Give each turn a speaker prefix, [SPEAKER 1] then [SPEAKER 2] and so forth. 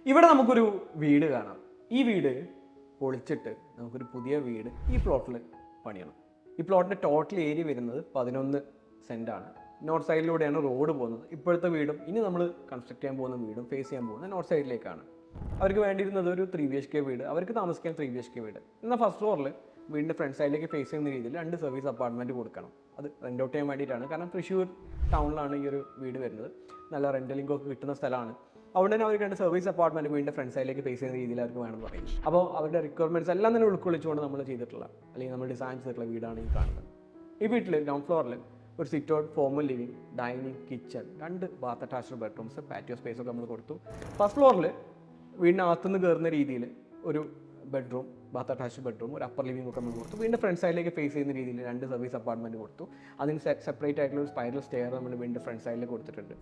[SPEAKER 1] ഇവിടെ നമുക്കൊരു വീട് കാണാം. ഈ വീട് പൊളിച്ചിട്ട് നമുക്കൊരു പുതിയ വീട് ഈ പ്ലോട്ടിൽ പണിയണം. ഈ പ്ലോട്ടിൻ്റെ ടോട്ടൽ ഏരിയ വരുന്നത് 11 സെൻറ്റാണ്. നോർത്ത് സൈഡിലൂടെയാണ് റോഡ് പോകുന്നത്. ഇപ്പോഴത്തെ വീടും ഇനി നമ്മൾ കൺസ്ട്രക്ട് ചെയ്യാൻ പോകുന്ന വീടും ഫേസ് ചെയ്യാൻ പോകുന്നത് നോർത്ത് സൈഡിലേക്കാണ്. അവർക്ക് വേണ്ടിയിരുന്നത് ഒരു 3 BHK വീട്, അവർക്ക് താമസിക്കാൻ 3 BHK വീട്. എന്നാൽ ഫസ്റ്റ് ഫ്ലോറിൽ വീടിൻ്റെ ഫ്രണ്ട് സൈഡിലേക്ക് ഫേസ് ചെയ്യുന്ന രീതിയിൽ 2 സർവീസ് അപ്പാർട്ട്മെൻറ്റ് കൊടുക്കണം. അത് റെൻ്റ് ഔട്ട് ചെയ്യാൻ വേണ്ടിയിട്ടാണ്. കാരണം തൃശ്ശൂർ ടൗണിലാണ് ഈ ഒരു വീട് വരുന്നത്. നല്ല റെൻ്റൽ ഇൻകം കിട്ടുന്ന സ്ഥലമാണ്. അതുകൊണ്ട് തന്നെ അവർക്ക് 2 സർവീസ് അപ്പാർട്ട്മെൻറ്റ് വീടിൻ്റെ ഫ്രണ്ട് സൈഡിലേക്ക് ഫേസ് ചെയ്യുന്ന രീതിയിൽ അവർക്ക് വേണമെന്ന് പറയുന്നത്. അപ്പോൾ അവരുടെ റിക്വയർമെൻറ്റ്സ് എല്ലാം തന്നെ ഉൾക്കൊള്ളിച്ചുകൊണ്ട് നമ്മൾ ചെയ്തിട്ടുള്ള അല്ലെങ്കിൽ നമ്മൾ ഡിസൈൻ ചെയ്തിട്ടുള്ള വീടാണ് ഈ കാണുന്നത്. ഈ വീട്ടിൽ ഗ്രൗണ്ട് ഫ്ലോറിൽ ഒരു sit out, formal living, dining, kitchen, 2 bath attached bedrooms, patio space ഒക്കെ നമ്മൾ കൊടുത്തു. ഫസ്റ്റ് ഫ്ലോറിൽ വീടിനകത്തുനിന്ന് കയറുന്ന രീതിയിൽ ഒരു ബെഡ്റൂം, ബാത്ത് അറ്റാച്ച്ഡ് ബെഡ്റൂം, ഒരു അപ്പർ ലിവിംഗ് ഒക്കെ നമ്മൾ കൊടുത്തു. വീടിൻ്റെ ഫ്രണ്ട് സൈഡിലേക്ക് ഫേസ് ചെയ്യുന്ന രീതിയിൽ 2 സർവീസ് അപ്പാർട്ട്മെൻറ്റ് കൊടുത്തു. അതിന് സെപ്പറേറ്റ് ആയിട്ടുള്ള ഒരു സ്പൈറൽ സ്റ്റെയർ നമ്മൾ വീടിൻ്റെ ഫ്രണ്ട് സൈഡിൽ കൊടുത്തിട്ടുണ്ട്.